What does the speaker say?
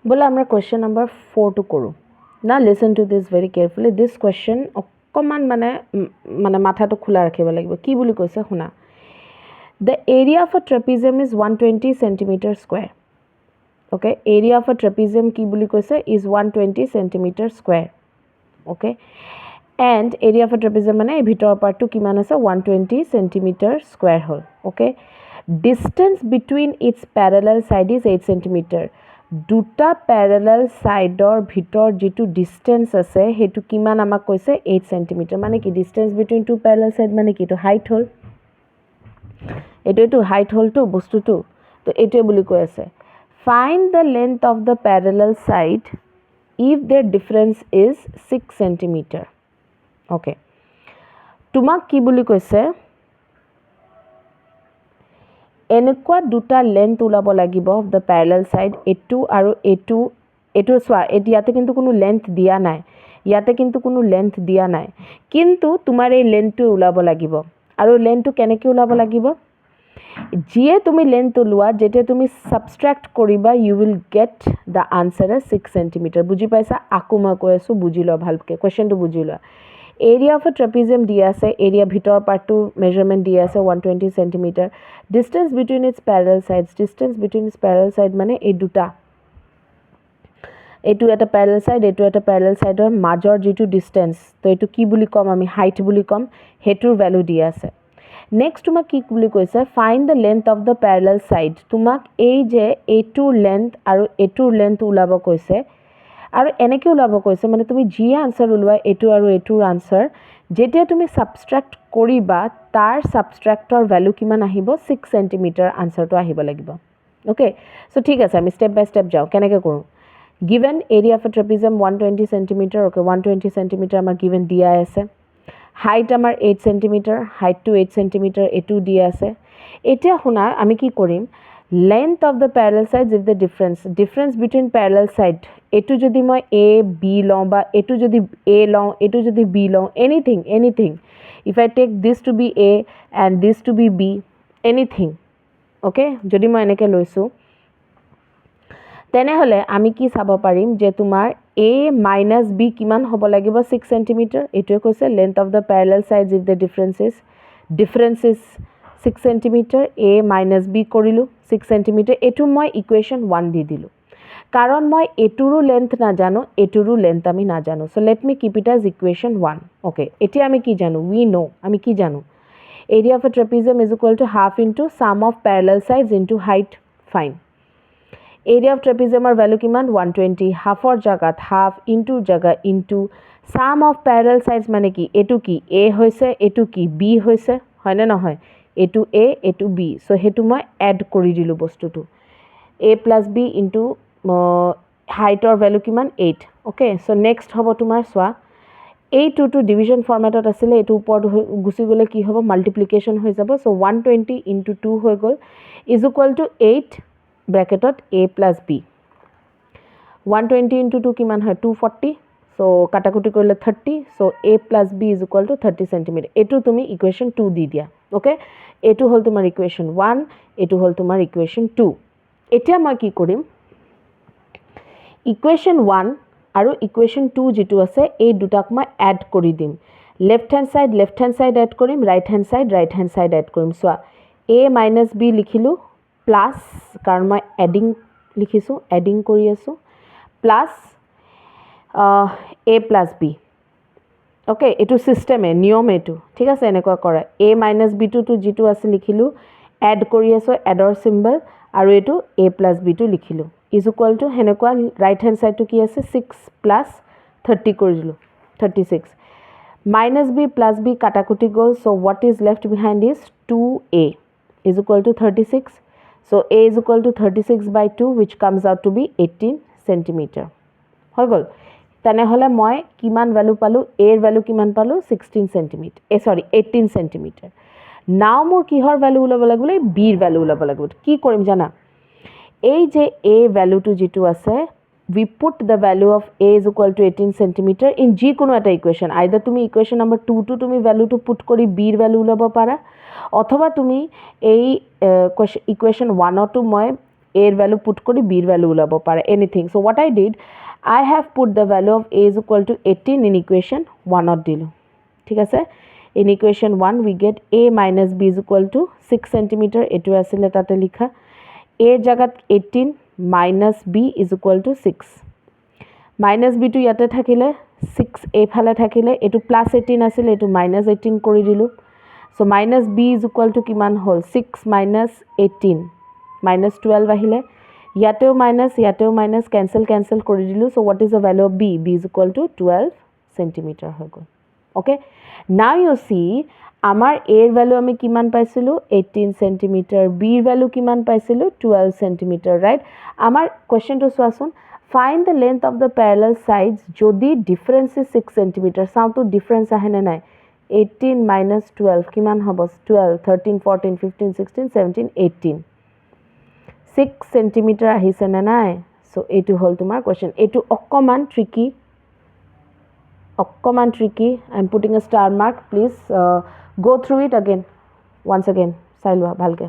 বলে আমরা question number 4 টু করো না listen to this very carefully this question অকমান মানে মাথাটো খোলা ৰাখিব লাগিব কি বুলি কৈছে শুনা the area of a trapezium is 120 centimeter square okay area of a trapezium কি বুলি কৈছে is 120 centimeter square okay and area of a trapezium মানে এই ভিতৰৰ পাৰ্টটো কিমান আছে 120 centimeter square hall okay distance between its parallel side is 8 centimeter দুটা প্যারালাল সাইডৰ ভিতৰ যেটো ডিসটেন্স আছে হেতু কিমান আমাক কৈছে 8 সেন্টিমিটার মানে কি distance between two parallel side মানে কি তো হাইট হল এটো হাইট হল তো বস্তুটো তো এটো বুলি কৈ আছে find the length of the parallel side if their difference is 6 centimetre okay তোমাক কি বুলি কৈছে এনেকুৱা দুটা লেন্থ ওলাব লাগিব অফ দ্য প্যাৰালাল সাইড এটু আৰু এটু সোয়া ইয়াতে কিন্তু কোনো লেন্থ দিয়া নাই ইয়াতে কিন্তু কোনো লেন্থ দিয়া নাই কিন্তু তোমাৰ এই লেন্থটো ওলাব লাগিব আৰু লেন্থটো কেনেকৈ ওলাব লাগিব যিয়ে তুমি লেন্থ ওলোৱা যেতে তুমি সাবট্ৰাক্ট কৰিবা you will get the answer as 6 centimetre বুজি পাইছা আকু মই কৈ আছো বুজি ল ভালকে কোৱেশ্চনটো বুজি ল area of a trapezium দিয়া আছে area ভিতৰ পাৰ্টটো মেজাৰমেন্ট দিয়া আছে 120 centimeter distance between its parallel sides মানে এই দুটা এটু এটা প্যারালাল সাইড এটু এটা প্যারালাল সাইডৰ মাজৰ যেটো ডিসটেন্স তো এটু কি বুলি কম আমি হাইট বুলি কম হেতুৰ ভ্যালু দিয়া আছে নেক্সট তোমাক কি বুলি কৈছে find the length of the parallel side তোমাক এই যে এটুৰ লেন্থ আৰু এটুৰ লেন্থ ওলাব কৈছে আৰু এনেকে ওলাব কৈছে মানে তুমি জি আনসাৰ ওলোৱা এটু আৰু এটুৰ আনসাৰ যেতিয়া তুমি সাবট্ৰাক্ট কৰিবা তাৰ সাবট্ৰাক্টৰ ভ্যালু কিমান আহিব 6 সেন্টিমিটাৰ আনসাৰটো আহিব লাগিব ওকে সো ঠিক আছে আমি স্টেপ বাই স্টেপ যাও কেনেকে কৰো given area of a trapezium 120 centimeter okay 120 centimeter amar given dia ase height amar 8 centimeter height to 8 centimeter etu dia ase eta huna ami ki korim length of the parallel sides if the difference between parallel side etu jodi moi a b law ba etu jodi a law etu jodi b law anything if I take this to be a and this to be b anything okay jodi moi eneke loisu তেনেহলে আমি কি চাব পাৰিম যে তোমাৰ a - b কিমান হ'ব লাগিব 6 সেন্টিমিটাৰ এটোৱে কৈছে length of the parallel sides if the difference is 6 centimetre a - b কৰিলো 6 সেন্টিমিটাৰ এটো মই ইকুৱেশ্যন 1 দি দিলো কাৰণ মই এটোৰো লেন্থ না জানো এটোৰো লেন্থ আমি না জানো so let me keep it as equation 1 okay এতিয়া আমি কি জানো উই নো আমি কি জানো area of a trapezium is equal to half into sum of parallel sides into height fine area of trapezium or value kiman 120 half or jagat half into jaga into sum of parallel sides mane ki a hoise etu ki b hoise hoy na nohoy etu a etu b so hetu moi add kori dilu bostu tu a plus b into height or value kiman 8 okay so next hobo tumar swa a to division format ot asile etu upor gusi gole ki hobo multiplication hoy jabo so 120 into 2 hoy gol is equal to 8 ব্র্যাকেটত a plus b 120 into 2 কিমান হয় 240 so কাটাকুটি কৰিলে 30 so a plus b is equal to 30 cm এটো তুমি equation 2 দি দিয়া okay এটো হল তোমাৰ equation 1 এটো হল তোমাৰ ইকুৱেশ্যন 2 এতিয়া মই কি কৰিম ইকুৱেশ্যন 1 আৰু ইকুৱেশ্যন 2 যেটো আছে এই দুটাক মই এড কৰি দিম লেফট হ্যান্ড সাইড এড কৰিম ৰাইট হ্যান্ড সাইড এড কৰিম সো a - b লিখিলো প্লাস কাৰণ মই এডিং লিখিছো এডিং কৰি আছো plus a plus b okay এটো সিস্টেমে নিয়ম এটো ঠিক আছে এনেকুৱা কৰে a - b to যেটো আছে লিখিলো এড কৰি আছো এডৰ সিম্বল আৰু এটো a plus b to লিখিলো ইজ ইকুৱেল টু হেনেকুৱা ৰাইট হ্যান্ড সাইড টু কি আছে 6 plus 30 কৰি দিলো 36 - b plus b কাটাকুটি গল so what is left behind is 2a is equal to 36 so a is equal to 36 by 2 which comes out to be 18 centimeter হৈ গল তেনেহলে মই কিমান ভ্যালু পালো a এর ভ্যালু কিমান পালো 16 centimeter 18 centimeter নাও মোৰ কিহৰ ভ্যালু উলাব লাগিব b এৰ ভ্যালু উলাব লাগিব কি কৰিম জানা এই যে a ভ্যালুটো যেটো আছে we put the value of a is equal to 18 centimeter in g কোনো এটা ইকুৱেশ্যন either তুমি ইকুৱেশ্যন নাম্বাৰ 2 to তুমি ভ্যালুটো পুট কৰি b এৰ ভ্যালু উলাব পাৰা অথবা তুমি এই ইকুৱেশ্যন 1 তো মই এৰ ভ্যালু পুট কৰি বিৰ ভ্যালু ওলাব পাৰে anything so what I did I have put the value of a is equal to 18 in equation 1 ত দিলো ঠিক আছে in equation 1 we get a minus b is equal to 6 cm এটো আছিল তাতে লিখা a জায়গাত 18 minus b is equal to 6 minus b to ইয়াতে থাকিলে 6 a ফালে থাকিলে এটো plus 18 আছিল এটো minus 18 কৰি দিলো so minus b is equal to কিমান হল 6 minus 18 minus 12 আহিলে ইয়াতেও minus cancel কৰি দিলো so what is the value of b b is equal to 12 cm হৈ গল okay now you see আমাৰ a এৰ ভ্যালু আমি কিমান পাইছিলো 18 cm b এৰ ভ্যালু কিমান পাইছিলো 12 cm right আমাৰ কোশ্চেনটো চোৱাচোন find the length of the parallel sides যদি difference is 6 cm চাও তো difference আহে না নাই 18 minus 12 কিমান হ'ব 12 13 14 15 16 17 18 6 centimeter আহিছে না নাই সো এটো হল তোমাৰ কোশ্চেন এটো অকমান tricky I am putting a star mark please go through it again once again চাই লোৱা ভালকে